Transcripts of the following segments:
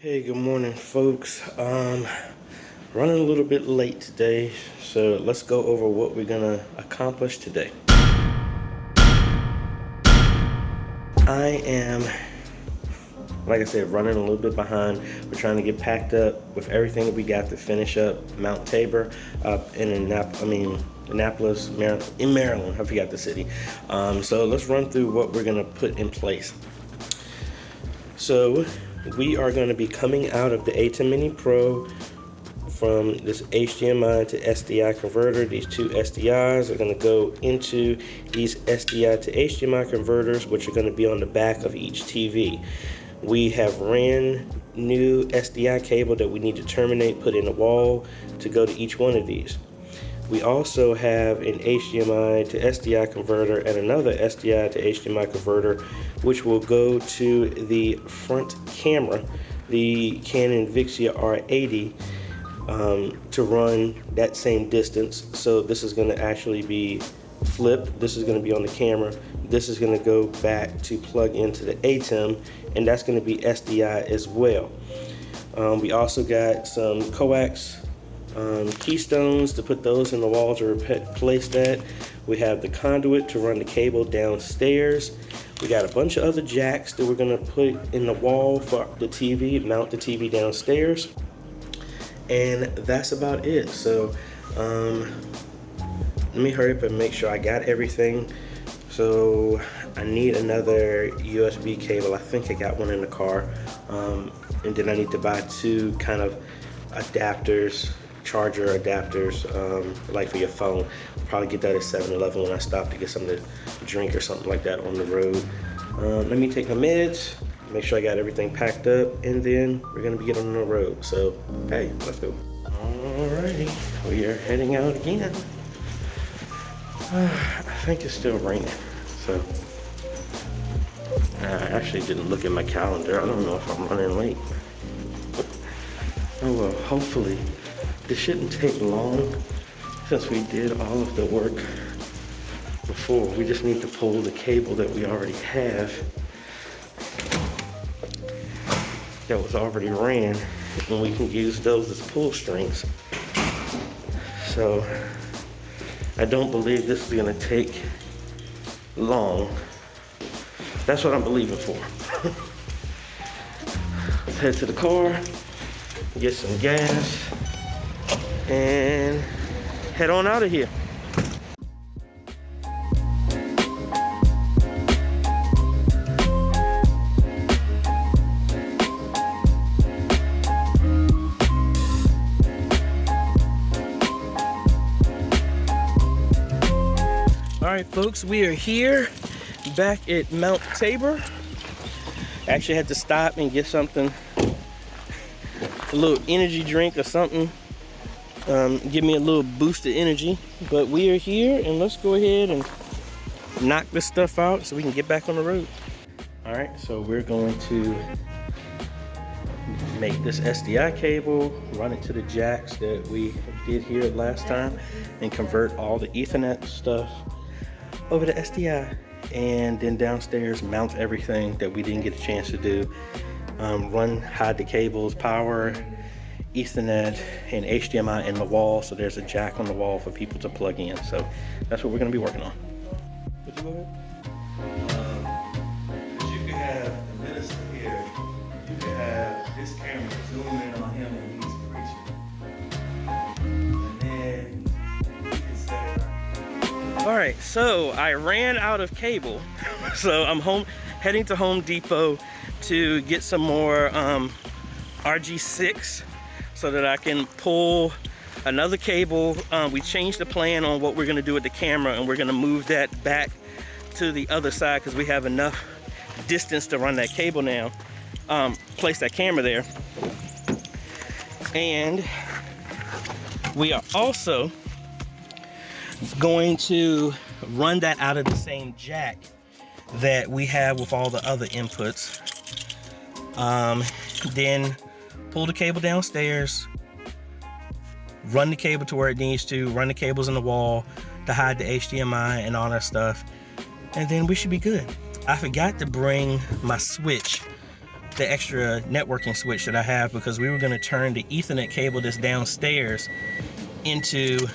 Hey, good morning, folks. Running a little bit late today, so let's go over what we're gonna accomplish today. I am, like I said, running a little bit behind. We're trying to get packed up with everything that we got to finish up Mt Tabor in Annapolis, Maryland. I forgot the city. So let's run through what we're gonna put in place. So we are going to be coming out of the AJayThe Mini Pro from this HDMI to SDI converter. These two SDIs are going to go into these SDI to HDMI converters, which are going to be on the back of each TV. We have ran new SDI cable that we need to terminate, put in the wall to go to each one of these. We also have an HDMI to SDI converter and another SDI to HDMI converter, which will go to the front camera, the Canon Vixia R80, to run that same distance. So this is going to actually be flipped. This is going to be on the camera. This is going to go back to plug into the ATEM, and that's going to be SDI as well. We also got some coax keystones to put those in the wall to replace that. We have the conduit to run the cable downstairs. We got a bunch of other jacks that we're gonna put in the wall for the TV, mount the TV downstairs. And that's about it. So let me hurry up and make sure I got everything. So I need another USB cable. I think I got one in the car. And then I need to buy two kind of adapters, charger adapters, like for your phone. I'll probably get that at 7-Eleven when I stop to get something to drink or something like that on the road. Let me take my meds, make sure I got everything packed up, and then we're gonna be getting on the road. So, hey, let's go. Alrighty, we are heading out again. I think it's still raining, so. I actually didn't look at my calendar. I don't know if I'm running late. Oh well, hopefully this shouldn't take long since we did all of the work before. We just need to pull the cable that we already have that was already ran, and we can use those as pull strings. So I don't believe this is gonna take long. That's what I'm believing for. Let's head to the car, get some gas, and head on out of here. All right, folks, we are here back at Mt Tabor. Actually had to stop and get something, a little energy drink or something, give me a little boost of energy. But we are here, and let's go ahead and knock this stuff out so we can get back on the road. All right, so we're going to make this SDI cable, run it to the jacks that we did here last time, and convert all the Ethernet stuff over to SDI. And then downstairs mount everything that we didn't get a chance to do. Hide the cables, power, Ethernet, and HDMI in the wall, so there's a jack on the wall for people to plug in. So that's what we're going to be working on. Would you go ahead? Because you could have the minister here, you could have this camera zoom in on him when he's preaching. And then you can set it up. All right, so I ran out of cable. So I'm heading to Home Depot to get some more RG6 so that I can pull another cable. We changed the plan on what we're gonna do with the camera, and we're gonna move that back to the other side because we have enough distance to run that cable now. Place that camera there. And we are also going to run that out of the same jack that we have with all the other inputs. Then pull the cable downstairs, run the cable to where it needs to, run the cables in the wall to hide the HDMI and all that stuff, and then we should be good. I forgot to bring my switch the extra networking switch that I have, because we were going to turn the Ethernet cable that's downstairs into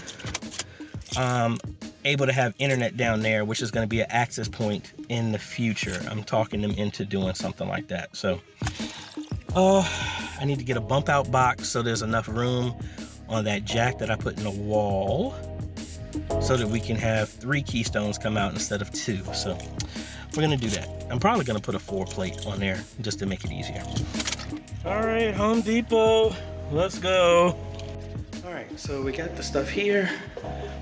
able to have internet down there, which is going to be an access point in the future. I'm talking them into doing something like that. So I need to get a bump out box so there's enough room on that jack that I put in the wall, so that we can have 3 keystones come out instead of 2. So we're gonna do that. I'm probably gonna put a 4 plate on there just to make it easier. All right, Home Depot, let's go. All right, so we got the stuff here.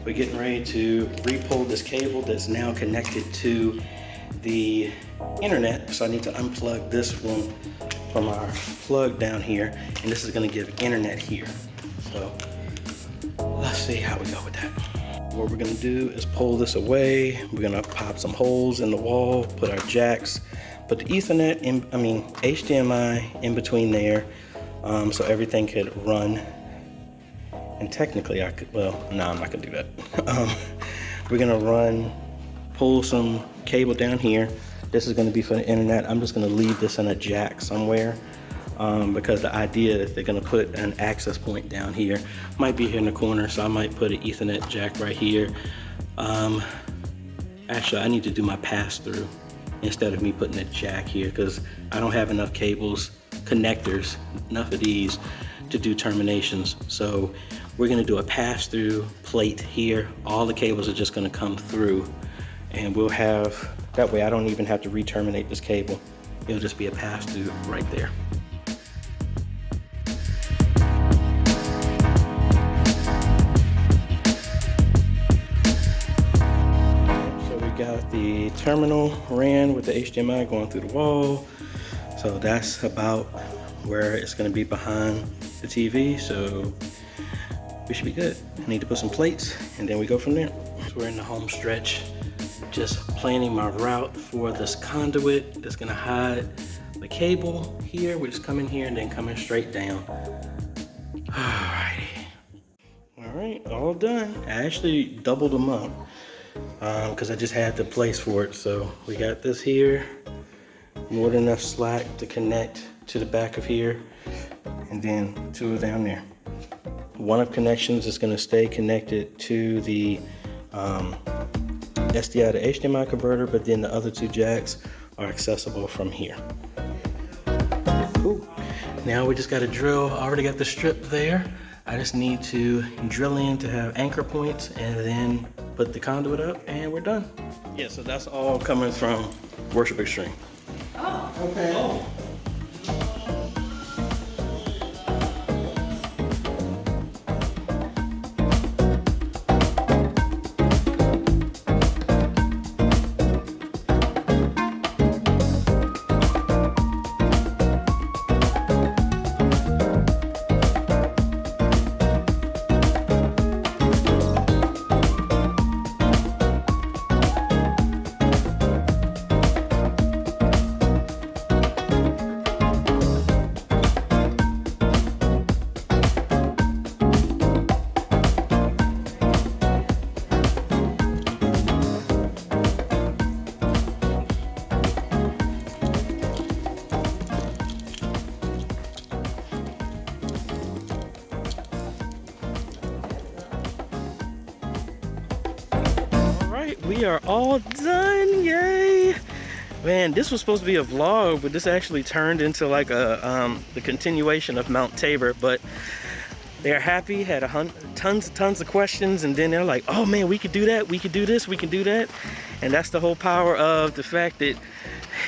We're getting ready to re-pull this cable that's now connected to the internet. So I need to unplug this one from our plug down here, and this is gonna give internet here. So let's see how we go with that. What we're gonna do is pull this away. We're gonna pop some holes in the wall, put our jacks, put the Ethernet in, HDMI in between there, so everything could run. And technically I could, well, no, I'm not gonna do that. We're gonna pull some cable down here. This is gonna be for the internet. I'm just gonna leave this in a jack somewhere, because the idea is they're gonna put an access point down here. Might be here in the corner, so I might put an Ethernet jack right here. Actually, I need to do my pass-through instead of me putting a jack here, because I don't have enough cables, connectors, enough of these to do terminations. So we're gonna do a pass-through plate here. All the cables are just gonna come through, and we'll have, that way I don't even have to re-terminate this cable. It'll just be a pass-through right there. So we got the terminal ran with the HDMI going through the wall. So that's about where it's gonna be behind the TV. So we should be good. I need to put some plates and then we go from there. So we're in the home stretch, just planning my route for this conduit that's gonna hide the cable here. We just come in here and then coming straight down. Alrighty. All right, all done. I actually doubled them up because I just had the place for it. So we got this here, more than enough slack to connect to the back of here, and then 2 down there. One of connections is going to stay connected to the SDI to HDMI converter, but then the other 2 jacks are accessible from here. Cool. Now we just got to drill. I already got the strip there. I just need to drill in to have anchor points and then put the conduit up and we're done. Yeah, so that's all coming from Worship Extreme. Oh. Okay. Oh. We are all done, yay! Man, this was supposed to be a vlog, but this actually turned into like a the continuation of Mt Tabor. But they're happy, had tons of questions, and then they're like, oh man, we could do that, we could do this, we can do that. And that's the whole power of the fact that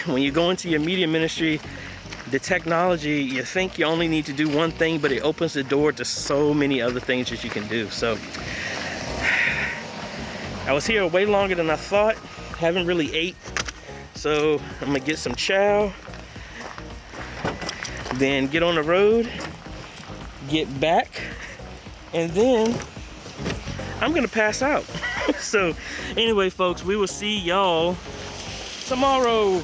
when you go into your media ministry, the technology, you think you only need to do one thing, but it opens the door to so many other things that you can do. So I was here way longer than I thought. Haven't really ate. So I'm gonna get some chow, then get on the road, get back, and then I'm gonna pass out. So anyway, folks, we will see y'all tomorrow.